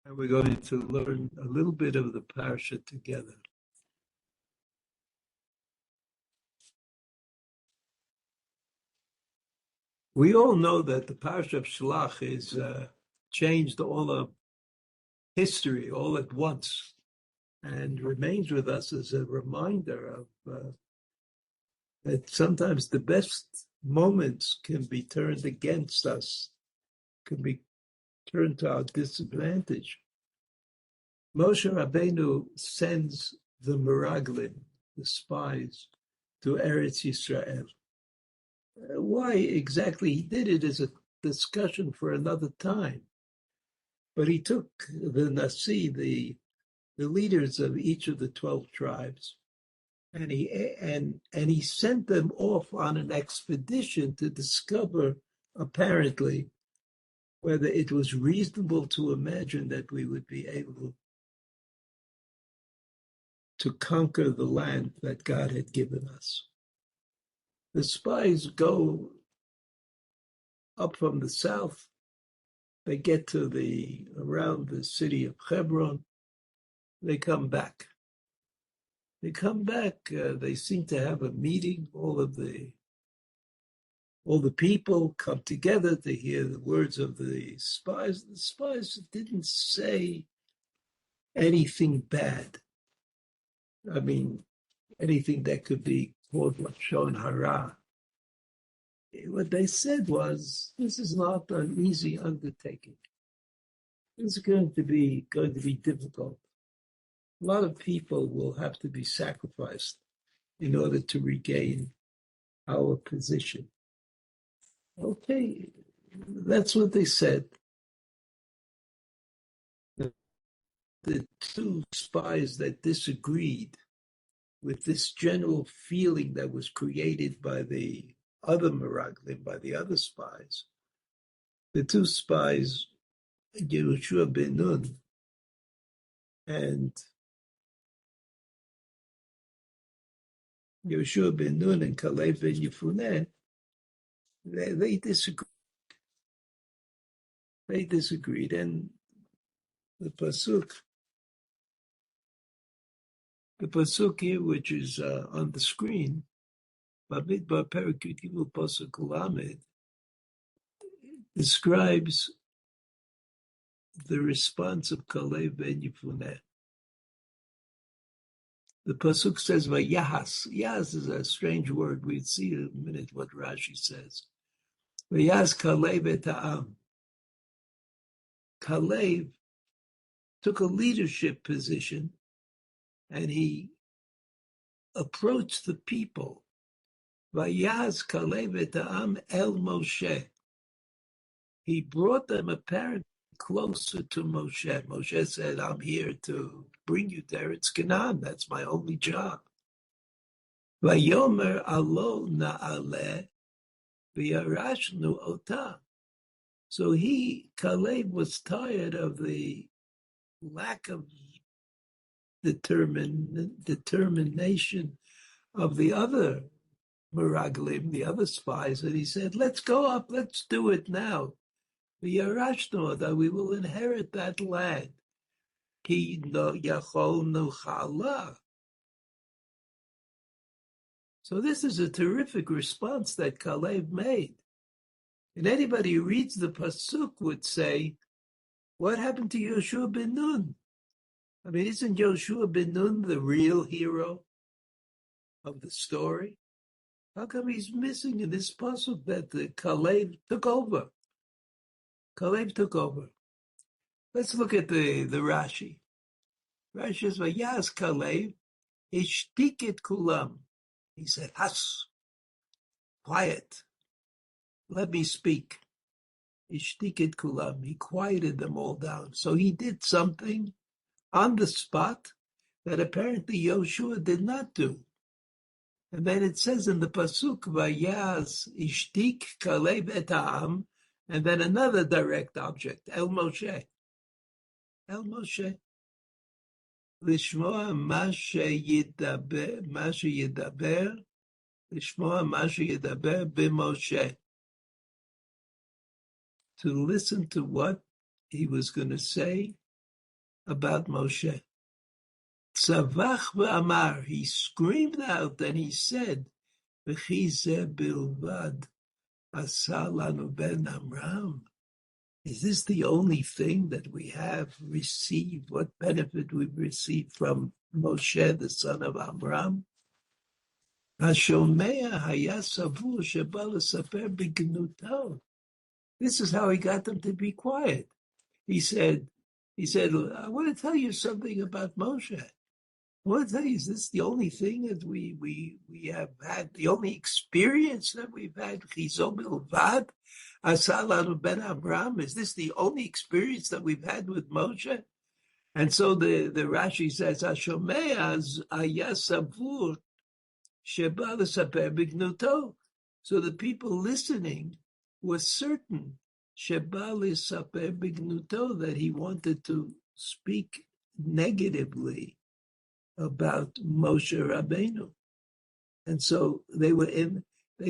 and we're going to learn a little bit of the parsha together. We all know that the parsha of Shlach is changed all of history all at once and remains with us as a reminder of that sometimes the best moments can be turned against us, can be turned to our disadvantage. Moshe Rabbeinu sends the Meraglim, the spies, to Eretz Yisrael. Why exactly he did it is a discussion for another time. But he took the Nasi, the leaders of each of the 12 tribes, and he sent them off on an expedition to discover, apparently, whether it was reasonable to imagine that we would be able to conquer the land that God had given us. The spies go up from the south. They get to around the city of Hebron. They come back. They seem to have a meeting. All the people come together to hear the words of the spies. The spies didn't say anything bad. I mean, anything that could be called Lashon Hara. What they said was, this is not an easy undertaking. It's going to be difficult. A lot of people will have to be sacrificed in order to regain our position. Okay, that's what they said. The two spies that disagreed with this general feeling that was created by the other Meraglim, by the other spies, the two spies, Yehoshua ben Nun and Kalev ben Yefuneh, they disagreed. They disagreed, and the pasuk here, which is on the screen, Bamidbar Perek Yud Gimel Pasuk Lamed, describes the response of Kalev ben Yefuneh. The pasuk says, "Vayahas." Yahas is a strange word. We'll see in a minute what Rashi says. Vayahas Kalev et ha'am. Kalev took a leadership position, and he approached the people. Vayahas Kalev et ha'am el Moshe. He brought them apparently closer to Moshe. Moshe said, "I'm here to bring you there. It's Canaan. That's my only job." Vayomer alo na'ale v'yarashnu ota. So Kalev was tired of the lack of determination of the other Meraglim, the other spies, and he said, "Let's go up. Let's do it now. V'yarashnu, that we will inherit that land. Ki יכול נוכל." So this is a terrific response that Kalev made. And anybody who reads the pasuk would say, what happened to Yehoshua ben Nun? I mean, isn't Yehoshua ben Nun the real hero of the story? How come he's missing in this pasuk that Kalev took over? Kalev took over. Let's look at the Rashi. Rashi says, "Vayas Kalev ishtik et kulam." He said, "Hush, quiet. Let me speak." Ishtik et kulam. He quieted them all down. So he did something on the spot that apparently Yehoshua did not do. And then it says in the pasuk, "Vayas ishtik Kalev et ha'am," and then another direct object, El Moshe. El Moshe. לשמוע מה שידבר, לשמוע מה שידבר במשה. To listen to what he was going to say about Moshe. Tzavach v'amar, he screamed out and he said, V'chi zeh bilvad asa lanu ben Amram. Is this the only thing that we have received? What benefit we've received from Moshe, the son of Amram? Hashomea haya savur sheba lesaper b'gnuto. This is how he got them to be quiet. He said, I want to tell you something about Moshe. I want to tell you, is this the only thing that we have had, the only experience that we've had? Chizom ilvad, asalanu ben Abraham. Is this the only experience that we've had with Moshe? And so the Rashi says, Hashomea ayasavur sheba lesaper bignuto. So the people listening were certain sheba lesaper bignuto, that he wanted to speak negatively about Moshe Rabbeinu. And so they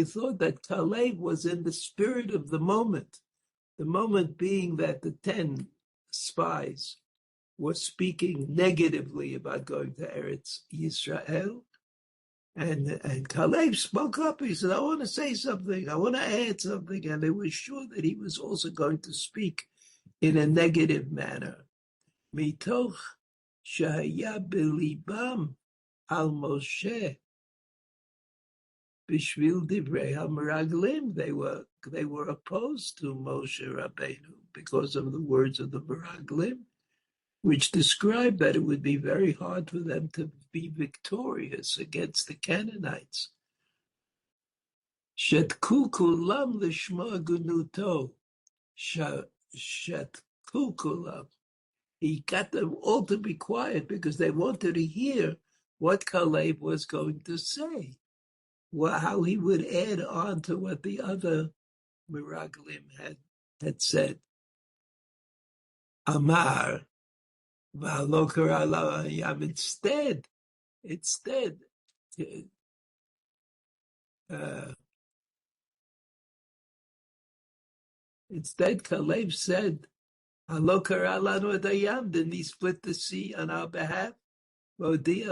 thought that Caleb was in the spirit of the moment being that the 10 spies were speaking negatively about going to Eretz Yisrael. And Caleb spoke up. He said, I want to say something. I want to add something. And they were sure that he was also going to speak in a negative manner. Mitoch shahaya belibam al Moshe bishvil divrei hameraglim. They were opposed to Moshe Rabbeinu because of the words of the meraglim, which described that it would be very hard for them to be victorious against the Canaanites. Shetku kulam lishma gunuto. Shetku kulam. He got them all to be quiet because they wanted to hear what Caleb was going to say, how he would add on to what the other Meraglim had said. Amar, v'halokar alayam. Instead, Caleb said, halokar alanu et hayam. Didn't he split the sea on our behalf? Borid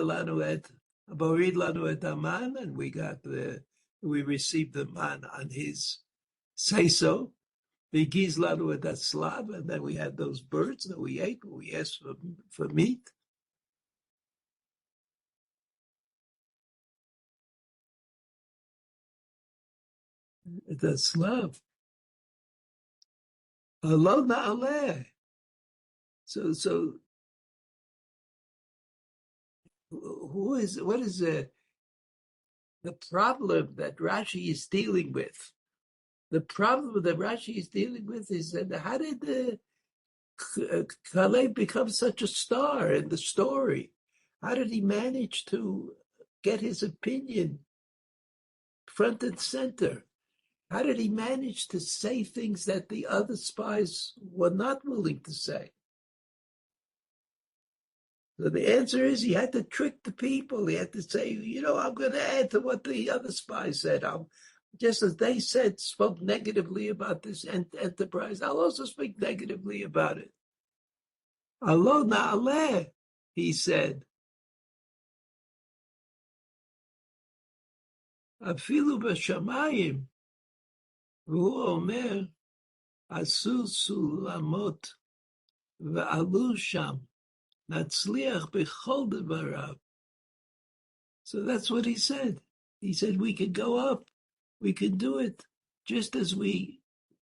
lanu et aman, and we received the man on his say-so. Vigiz lanu et aslav, and then we had those birds that we ate when we asked for meat. Et aslav. Alo na'aleh. So what is the problem that Rashi is dealing with? The problem that Rashi is dealing with is that how did Caleb become such a star in the story? How did he manage to get his opinion front and center? How did he manage to say things that the other spies were not willing to say? So the answer is he had to trick the people. He had to say, I'm going to add to what the other spies said. Just as they spoke negatively about this enterprise, I'll also speak negatively about it. Alo na'aleh, he said. Afilu b'shamayim, v'hu omer, asu sulamot, v'alu sham, natzliach b'chol devarav. So that's what he said. He said we could go up, we could do it, just as we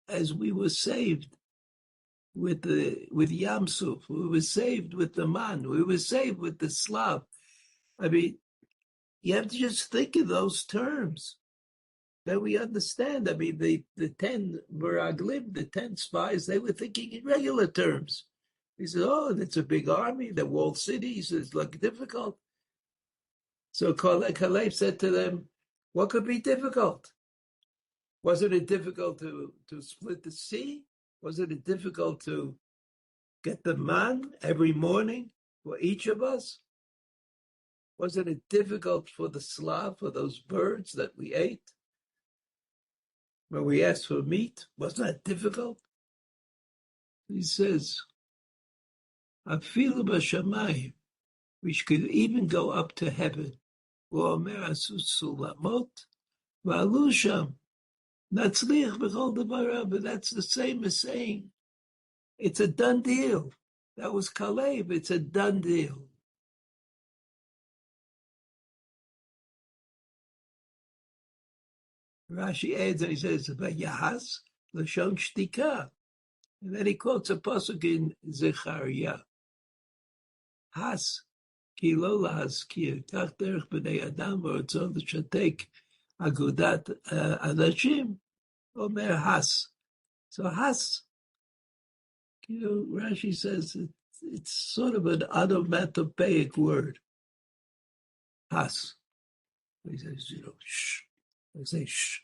were saved with Yam Suf, we were saved with the man, we were saved with the Slav. I mean, you have to just think in those terms that we understand. I mean, the 10 Meraglim, the 10 spies, they were thinking in regular terms. He said, it's a big army, the walled cities, it's difficult. So Caleb said to them, what could be difficult? Wasn't it difficult to split the sea? Wasn't it difficult to get the man every morning for each of us? Wasn't it difficult for the Slav, for those birds that we ate? When we asked for meat, wasn't that difficult? He says, Afilu b'shamayim, which could even go up to heaven. V'omer asu sulamot, v'alu sham, natzlich b'chol davar. But that's the same as saying, it's a done deal. That was Kalev, it's a done deal. Rashi adds and he says, Vayahas l'shon shtika. And then he quotes a pasuk in Zechariah. Has, ki lo lahazkir, kach derech b'nei adam v'rotzon l'shatek agudat adashim, omer has. So has, Rashi says it's sort of an onomatopoeic word. Has. He says, shh. I say shh.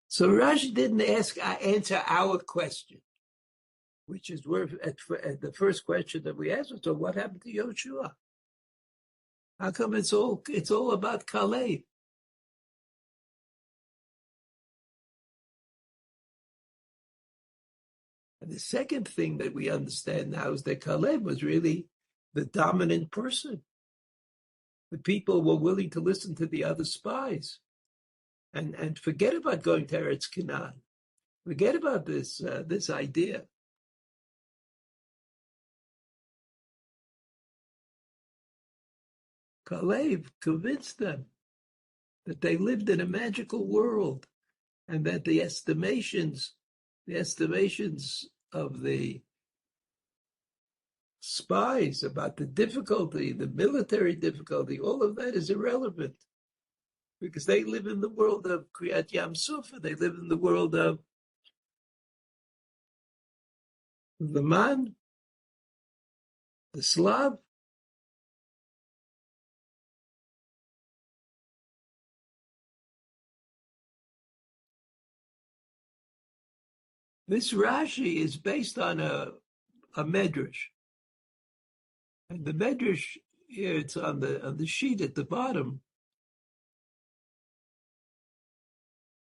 So Rashi didn't answer our question, which is at the first question that we asked. So what happened to Yoshua? How come it's all about Kalev? And the second thing that we understand now is that Kalev was really the dominant person. The people were willing to listen to the other spies and forget about going to Eretz Canaan. Forget about this idea. Kalev convinced them that they lived in a magical world and that the estimations of the spies about the difficulty, the military difficulty, all of that is irrelevant because they live in the world of Kriyat Yam Suf, they live in the world of the man, the Slav. This Rashi is based on a medrash. And the medrash here, it's on the sheet at the bottom.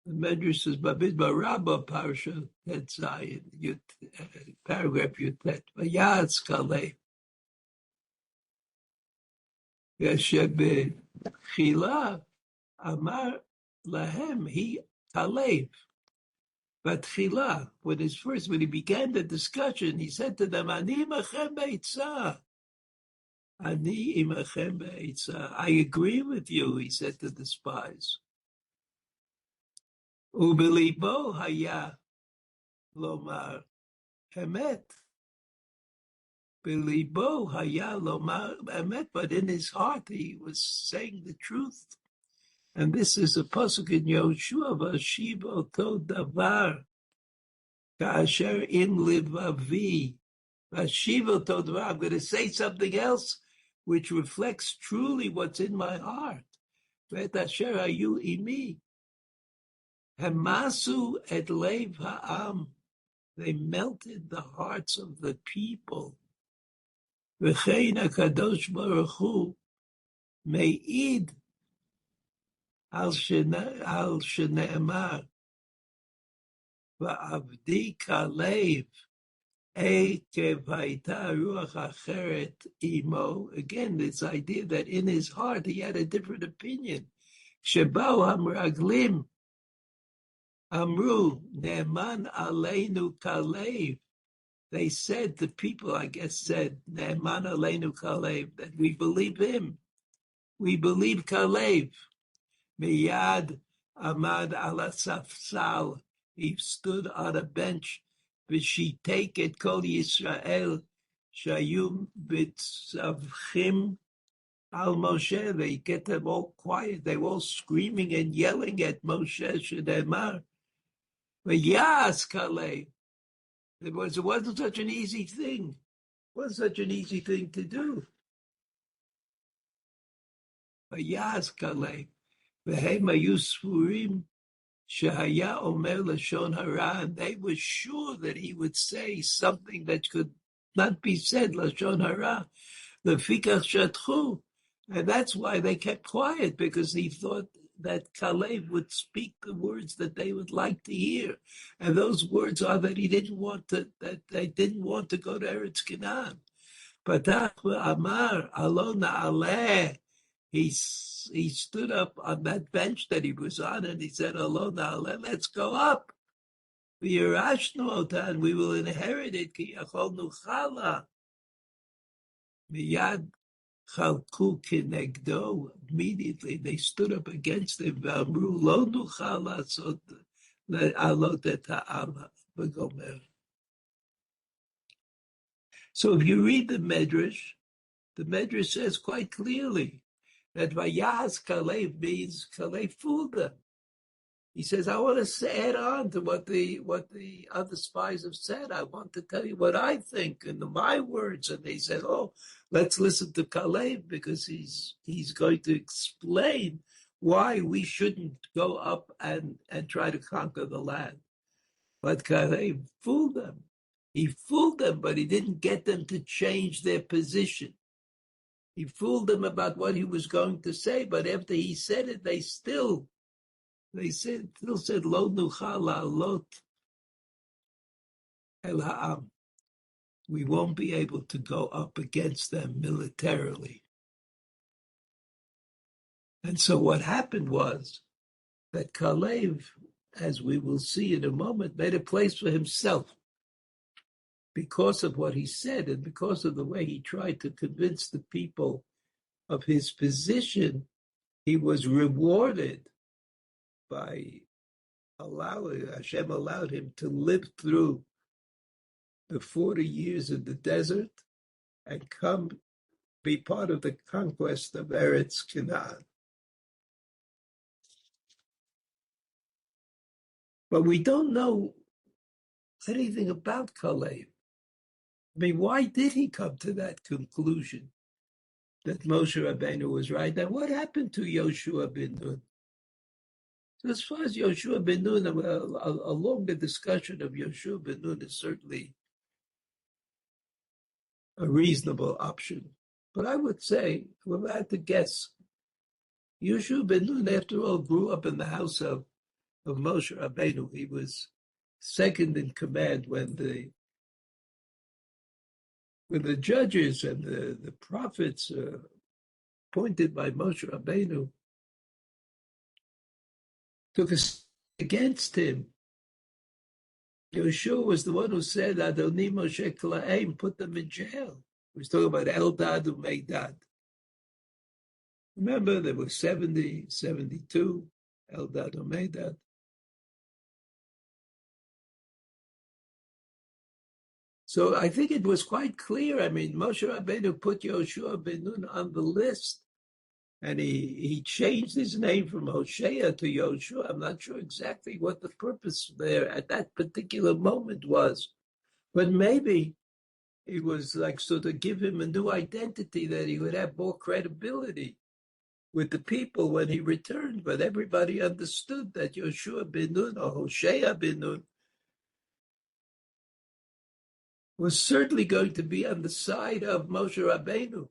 The medrash is Bamidbar Parsha Shiur, paragraph Yutet. Vayatz Kalev. Yeshebechila Amar Lahem He Kalev. But Chila, when he began the discussion, he said to them, Ani imachem be'itzah. Ani imachem be'itzah. I agree with you, he said to the spies. Ubelibo haya lomar emet. Belibo haya lomar emet. But in his heart, he was saying the truth. And this is a pasuk in Yoshua, Vashiva to davar. Kasher in livavi. Vashiva to davar. I'm going to say something else which reflects truly what's in my heart. Vet asher hayu imi. Hemasu et lev ha'am. They melted the hearts of the people. V'chein HaKadosh Baruch Hu me'id al shene'emar va'avdi kalev ekev hayta ruach acheret imo. Again, this idea that in his heart he had a different opinion. Shebau hamraglim amru ne'eman aleinu kalev. They said, the people, I guess, said, Ne'eman aleinu Kalev, that we believe him. We believe Kalev. Miyad amad ala safsal. He stood on a bench. V'shitake et kol Yisrael shayum b'tzavchim al Moshe. They get them all quiet. They were all screaming and yelling at Moshe Shedemar. V'yas Kalev. It wasn't such an easy thing. It wasn't such an easy thing to do. Vayaz Kalev, v'hem hayu sfurim shehaya omer lashon hara, and they were sure that he would say something that could not be said, lashon hara, lefikach shatchu, and that's why they kept quiet, because they thought that Caleb would speak the words that they would like to hear. And those words are that he didn't want to, that they didn't want to go to Eretz Canaan. Patach Amar, Alo Na'aleh. He stood up on that bench that he was on and he said, Alo Na'aleh, let's go up. V'yirashnu ota, and we will inherit it. Ki יכול נוכל. Miyad chalku kinegdo. Immediately they stood up against him. V'amru lo nuchal la'asot le'alot et ha'am v'gomer. So if you read the Medrash says quite clearly that Vayahas Caleb means Caleb fooled them. He says, I want to add on to what the other spies have said. I want to tell you what I think in my words. And they said, oh, let's listen to Caleb because he's going to explain why we shouldn't go up and try to conquer the land. But Caleb fooled them. He fooled them, but he didn't get them to change their position. He fooled them about what he was going to say, but after he said it, they still said, Lo nuchal la'alot el ha'am. We won't be able to go up against them militarily. And so what happened was that Caleb, as we will see in a moment, made a place for himself because of what he said and because of the way he tried to convince the people of his position. He was rewarded by Hashem allowed him to live through the 40 years in the desert and come be part of the conquest of Eretz Canaan. But we don't know anything about Caleb. I mean, why did he come to that conclusion that Moshe Rabbeinu was right? And what happened to Yoshua ben Nun? So as far as Yoshua ben Nun, a longer discussion of Yoshua ben Nun is certainly a reasonable option. But I would say, if I had to guess, Yoshua ben Nun, after all, grew up in the house of Moshe Rabbeinu. He was second in command when the judges and the prophets appointed by Moshe Rabbeinu took a stand against him. Yoshua was the one who said, Adoni Moshe Klaim, put them in jail. He was talking about Eldad and Meidad. Remember, there were 70, 72, Eldad and Meidad. So I think it was quite clear. I mean, Moshe Rabbeinu put Yoshua ben Nun on the list, and he changed his name from Hosea to Yoshua. I'm not sure exactly what the purpose there at that particular moment was, but maybe it was like so to give him a new identity that he would have more credibility with the people when he returned. But everybody understood that Yoshua ben Nun or Hosea ben Nun was certainly going to be on the side of Moshe Rabbeinu.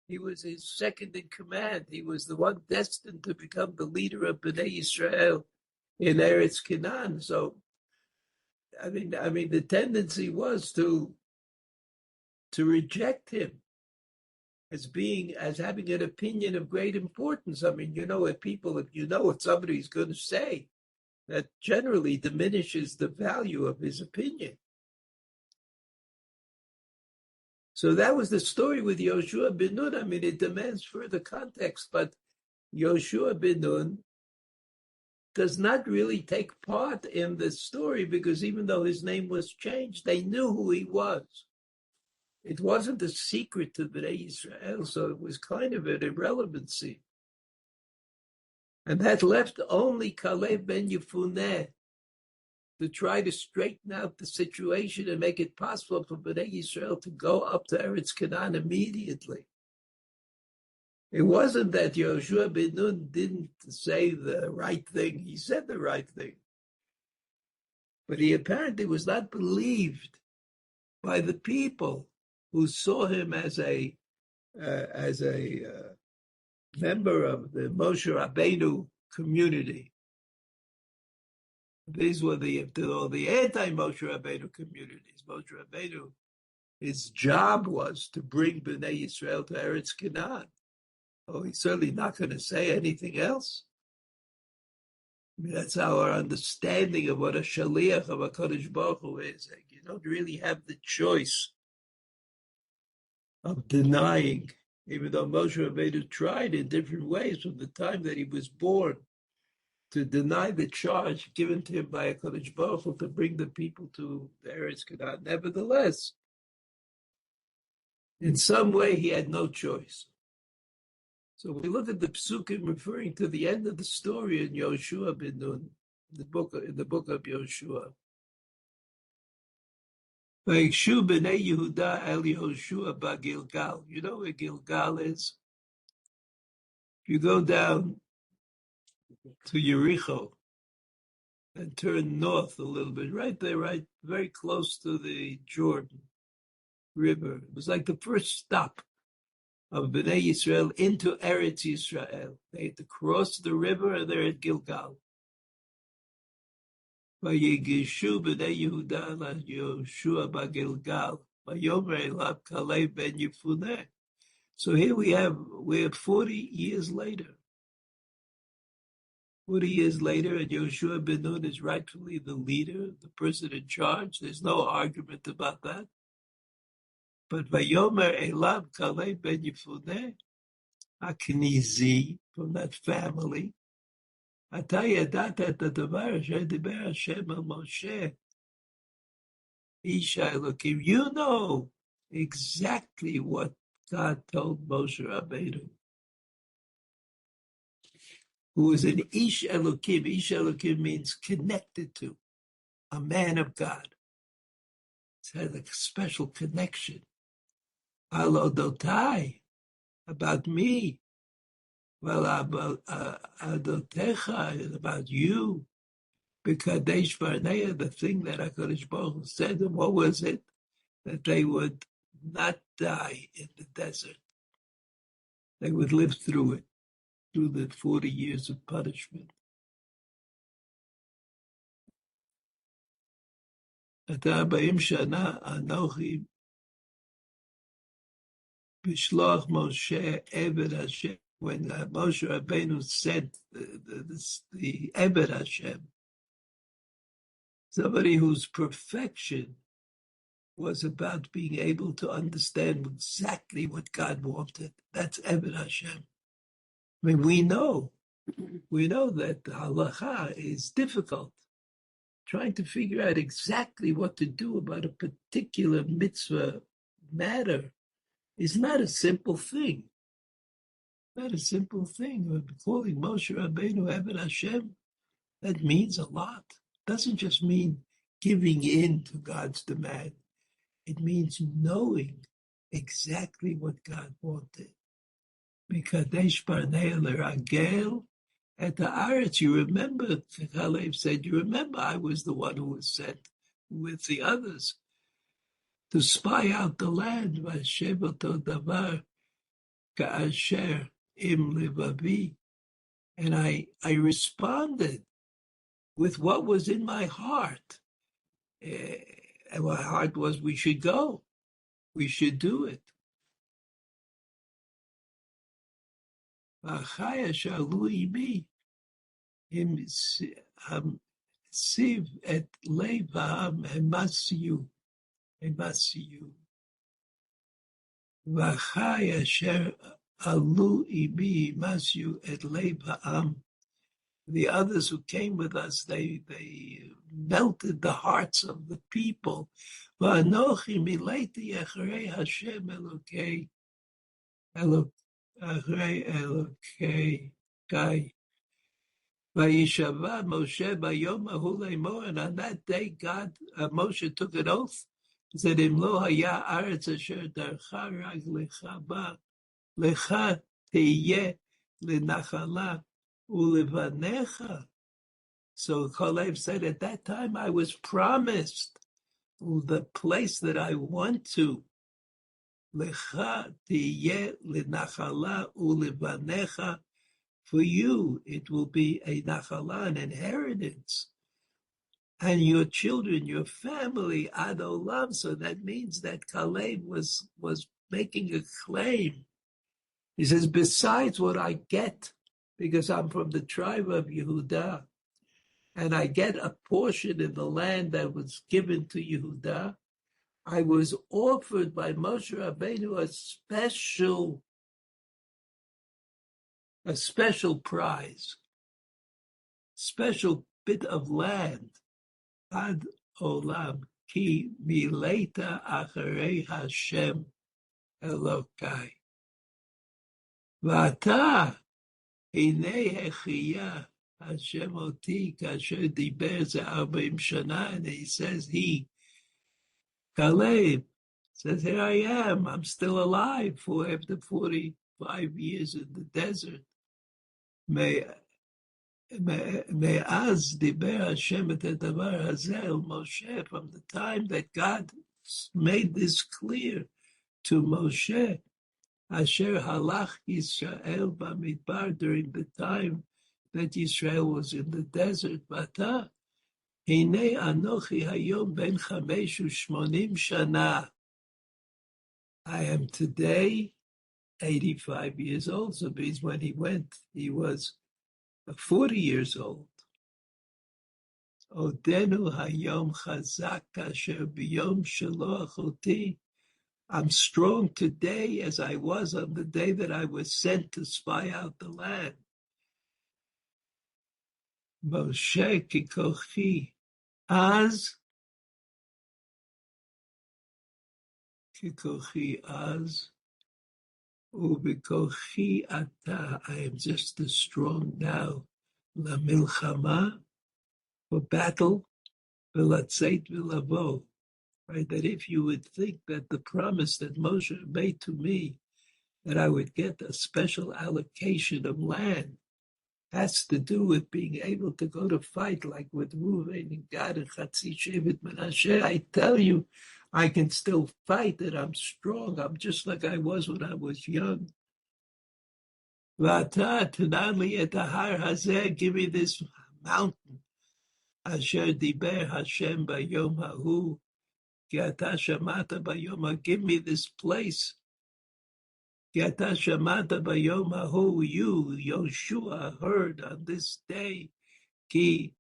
He was his second in command. He was the one destined to become the leader of Bnei Yisrael in Eretz Canaan. So, I mean, the tendency was to reject him as having an opinion of great importance. I mean, if you know what somebody's going to say, that generally diminishes the value of his opinion. So that was the story with Yoshua ben Nun. I mean, it demands further context, but Yoshua ben Nun does not really take part in the story because even though his name was changed, they knew who he was. It wasn't a secret to Bnei Israel, so it was kind of an irrelevancy. And that left only Caleb ben Yefuneh to try to straighten out the situation and make it possible for Bnei Yisrael to go up to Eretz Canaan immediately. It wasn't that Yoshua ben Nun didn't say the right thing. He said the right thing. But he apparently was not believed by the people who saw him as a member of the Moshe Rabbeinu community. These were the anti-Moshe Rabbeinu communities. Moshe Rabbeinu, his job was to bring Bnei Yisrael to Eretz Canaan. Oh, he's certainly not going to say anything else. I mean, that's our understanding of what a shaliach of a Kodesh Baruch Hu is. Like, you don't really have the choice of denying, even though Moshe Rabbeinu tried in different ways from the time that he was born to deny the charge given to him by a Kodesh Baruch Hu to bring the people to Eretz Canaan. Nevertheless, in some way, he had no choice. So we look at the psukim referring to the end of the story in Yoshua ben Nun, in the book of Yoshua. Vayikshu b'nei Yehuda el Yoshua b'Gilgal. You know where Gilgal is? If you go down to Yericho and turn north a little bit, right there, right, very close to the Jordan River. It was like the first stop of Bnei Yisrael into Eretz Yisrael. They had to cross the river and they're at Gilgal. Vayigishu b'nei Yehuda la Yoshua b'Gilgal. Vayomer elav Kalev ben Yefuneh. So here we're 40 years later. 40 years later, and Yoshua ben Nun is rightfully the leader, the person in charge. There's no argument about that. But Vayomer elav Kalev ben Yefuneh, Aknizi, from that family. Ata yadata et hadavar asher diber Hashem el Moshe, Isha Elokim. You know exactly what God told Moshe Rabbeinu, who was an Ish Elokim. Ish Elokim means connected to, a man of God. It had like a special connection. Al odotai, about me. Well, about adotecha, about you. B'kadesh Barnea, the thing that HaKadosh Baruch Hu said, and what was it? That they would not die in the desert. They would live through it, through the 40 years of punishment. Ata 40 shana anochi b'shloach Moshe Eved Hashem. When Moshe Rabbeinu said the Eved Hashem, somebody whose perfection was about being able to understand exactly what God wanted. That's Eved Hashem. I mean, we know that the halacha is difficult. Trying to figure out exactly what to do about a particular mitzvah matter is not a simple thing. Not a simple thing. Calling Moshe Rabbeinu Eved Hashem, that means a lot. It doesn't just mean giving in to God's demand. It means knowing exactly what God wanted. Mikadesh Barnei L'Ragel at the Aretz. You remember, Kalev said, you remember I was the one who was sent with the others to spy out the land. Vashevato davar ka'asher im levavi. And I responded with what was in my heart. And my heart was, we should go. We should do it. V'achaya shalu imi im siv et levam hemasiyu. V'achaya asher alu imi hemasiyu et levam. The others who came with us, they melted the hearts of the people. V'anochi mileti acharei Hashem Elokei acharei Elokei Vayishava Moshe bayom ahu le'mo. And on that day, Moshe took an oath. He said, Im lo haya aretz asher darcha raglecha ba lecha teyeh lenachala. Ulevanecha. So Kalev said, at that time I was promised the place that I want to Lecha tiyeh lenachala ulevanecha. For you, it will be a nachala, an inheritance, and your children, your family, ad olam. So that means that Caleb was making a claim. He says, besides what I get, because I'm from the tribe of Yehudah, and I get a portion in the land that was given to Yehudah, I was offered by Moshe Rabbeinu a special prize, special bit of land, ad olam, ki mileta acharei Hashem Elokai. V'ata hinei hechiya Hashem oti kasher diber ze 40 shana, and he says, Caleb says, here I am, I'm still alive after 45 years in the desert. מאז דיבר השם את הדבר הזה אל משה, from the time that God made this clear to Moshe, אשר הלך ישראל במדבר, during the time that Israel was in the desert, ועתה, הנה אנוכי היום בן 85 שנה. I am today 85 years old, so means when he went, he was 40 years old. Odenu hayom chazak kasher biyom shaloach oti. I'm strong today as I was on the day that I was sent to spy out the land. Moshe kikochi az ubikochi ata. I am just as strong now. La milchama, for battle, v'latzeit v'lavo. Right, that if you would think that the promise that Moshe made to me, that I would get a special allocation of land, has to do with being able to go to fight, like with Reuven and Gad and Chatzi Shevet Menashe. I tell you, I can still fight, that I'm strong. I'm just like I was when I was young. V'ata tenali et har hazeh, give me this mountain. Asher diber Hashem bayom hahu. Give me this place. You, Yoshua, heard on this day. Ki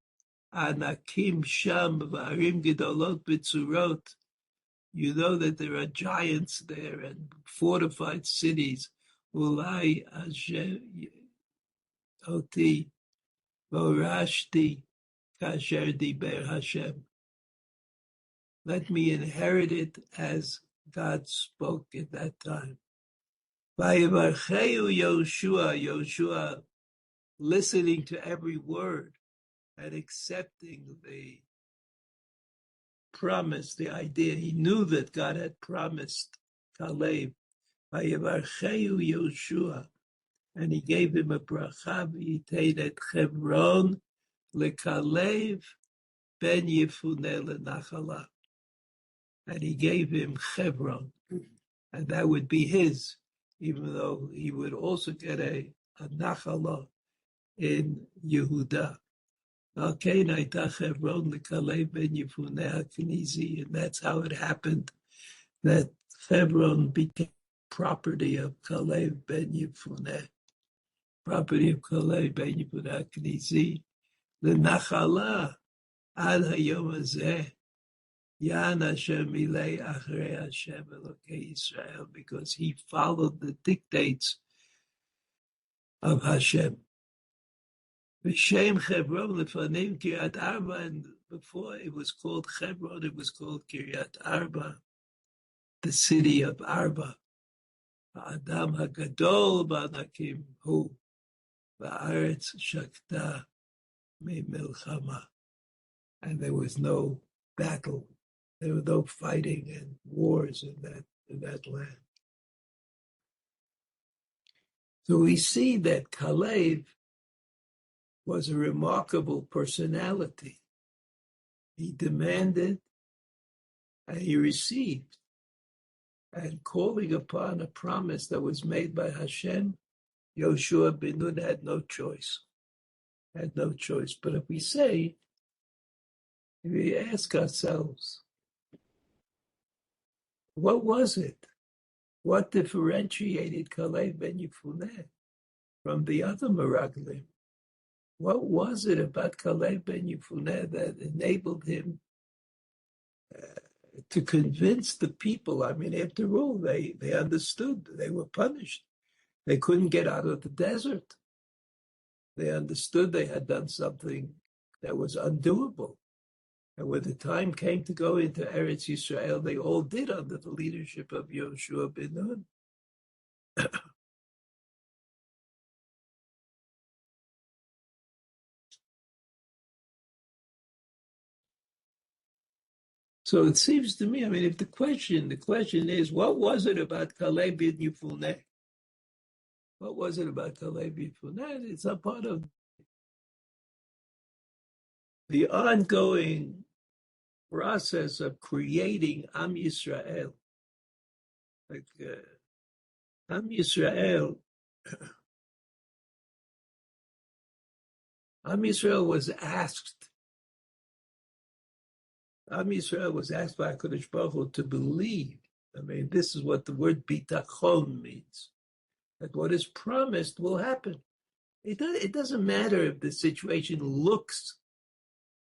anakim sham v'arim gedolot b'tzurot. You know that there are giants there and fortified cities. Ulai Hashem oti vorashti kasher diber Hashem. Let me inherit it as God spoke at that time. Vayivarcheu Yoshua, listening to every word and accepting the promise, the idea. He knew that God had promised Caleb. Vayivarcheu Yoshua, and he gave him a bracha, v'yitein et Hebron leKalev ben Yefuneh lenachala. And he gave him Hebron, and that would be his, even though he would also get a nachala in Yehuda. Okay, Naita Hebron leKalev ben Yefuneh HaKenizi, and that's how it happened that Hebron became property of Caleb ben Yefuneh, property of Caleb ben Yefuneh HaKenizi. The nachala ad hayom hazeh. Yan Hashem milei achrei Hashem Elokei Yisrael, because he followed the dictates of Hashem. V'shem Hebron lefanim Kiryat Arba, and before it was called Hebron, it was called Kiryat Arba, the city of Arba. Adam hagadol ba'anakim hu, va'aretz shakta me'milchama, and there was no battle. There was no fighting and wars in that land. So we see that Caleb was a remarkable personality. He demanded and he received. and calling upon a promise that was made by Hashem, Yoshua ben Nun had no choice. Had no choice. But if we ask ourselves, what was it? What differentiated Kalev ben Yefuneh from the other Meraglim? What was it about Kalev ben Yefuneh that enabled him to convince the people? I mean, after all, they understood. They were punished. They couldn't get out of the desert. They understood they had done something that was undoable. And when the time came to go into Eretz Yisrael, they all did under the leadership of Yoshua ben Nun. So it seems to me, I mean, if the question is, what was it about Kalev ben Yefuneh? What was it about Kalev ben Yefuneh? It's a part of the ongoing process of creating Am Yisrael. Like Am Yisrael, Am Yisrael was asked by HaKadosh Baruch Hu to believe. I mean, this is what the word bitachon means, that what is promised will happen. It doesn't matter if the situation looks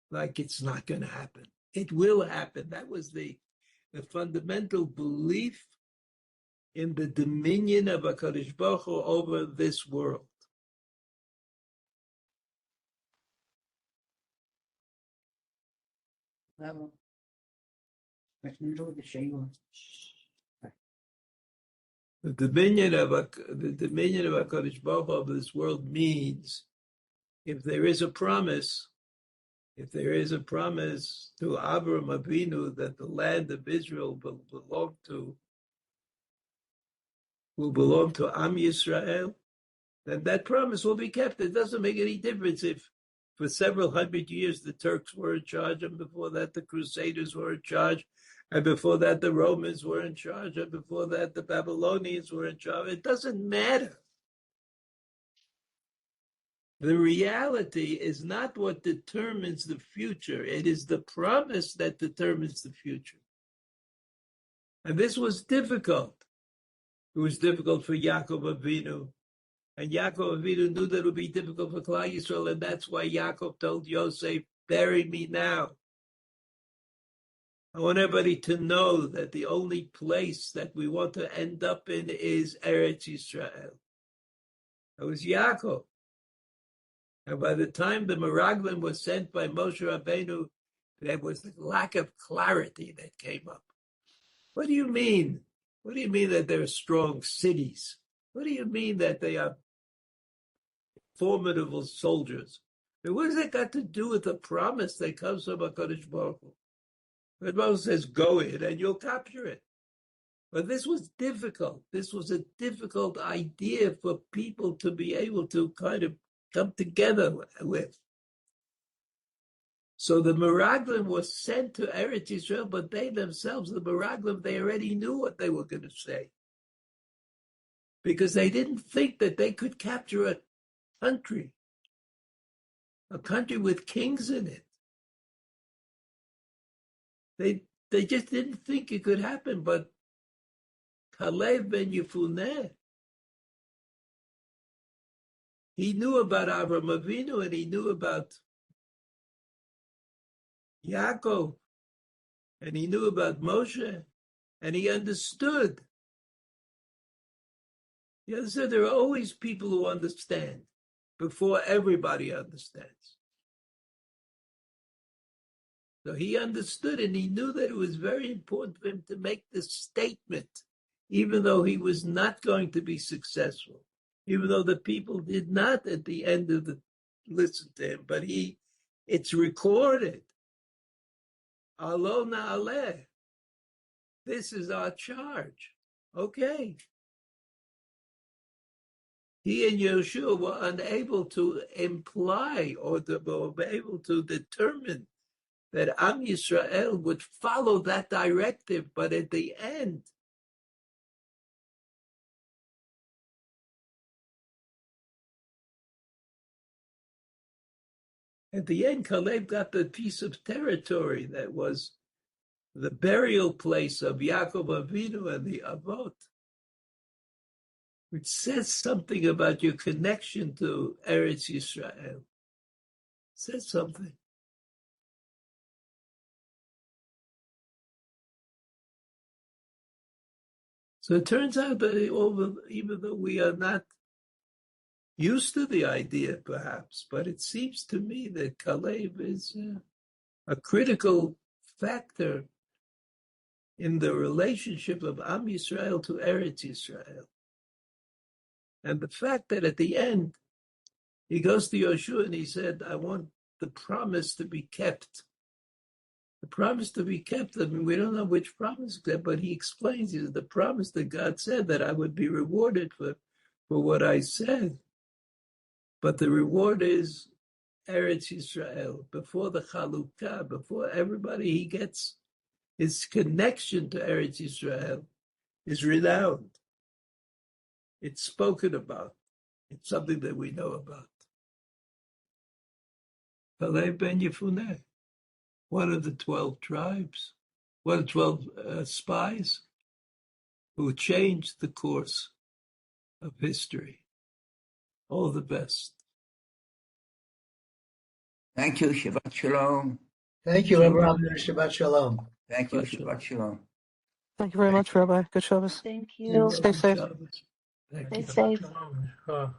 like it's not going to happen. It will happen. That was the fundamental belief in the dominion of HaKadosh Baruch Hu over this world. The dominion of HaKadosh Baruch Hu over this world means if there is a promise to Avraham Avinu that the land of Israel will belong to Am Yisrael, then that promise will be kept. It doesn't make any difference if for several hundred years the Turks were in charge, and before that the Crusaders were in charge, and before that the Romans were in charge, and before that the Babylonians were in charge. It doesn't matter. The reality is not what determines the future. It is the promise that determines the future. And this was difficult. It was difficult for Yaakov Avinu. And Yaakov Avinu knew that it would be difficult for Klal Yisrael, and that's why Yaakov told Yosef, bury me now. I want everybody to know that the only place that we want to end up in is Eretz Yisrael. That was Yaakov. And by the time the Meraglim was sent by Moshe Rabbeinu, there was a lack of clarity that came up. What do you mean? What do you mean that they're strong cities? What do you mean that they are formidable soldiers? And what has that got to do with the promise that comes from HaKadosh Baruch Hu? The Bible says, go in and you'll capture it. But this was difficult. This was a difficult idea for people to be able to kind of come together with. So the Meraglim was sent to Eretz Yisrael, but they themselves, the Meraglim, they already knew what they were going to say. Because they didn't think that they could capture a country with kings in it. They just didn't think it could happen, but Kalev ben Yefuneh, he knew about Avraham Avinu and he knew about Yaakov and he knew about Moshe and he understood. You understand? There are always people who understand before everybody understands. So he understood and he knew that it was very important for him to make this statement, even though he was not going to be successful, even though the people did not at the end of the listen to him, but it's recorded. Alo Na'aleh. This is our charge. Okay. He and Yeshua were unable to imply or were able to determine that Am Yisrael would follow that directive, but at the end, At the end, Caleb got the piece of territory that was the burial place of Yaakov Avinu and the Avot, which says something about your connection to Eretz Yisrael. It says something. So it turns out that even though we are not used to the idea, perhaps, but it seems to me that Caleb is a critical factor in the relationship of Am Yisrael to Eretz Yisrael. And the fact that at the end, he goes to Yoshua and he said, I want the promise to be kept. The promise to be kept, I mean, we don't know which promise, but he explains the promise that God said that I would be rewarded for what I said. But the reward is Eretz Yisrael. Before the Chalukah, before everybody, he gets his connection to Eretz Yisrael is renowned. It's spoken about. It's something that we know about. Caleb ben Yefuneh, one of the 12 tribes, one of the 12 spies who changed the course of history. All the best. Thank you. Shabbat Shalom. Thank you, Rabbi Brovender. Shabbat Shalom. Thank you. Shabbat Shalom. Thank you very much, Rabbi. Good Shabbos. Thank you. Stay safe. Thank Stay you. safe.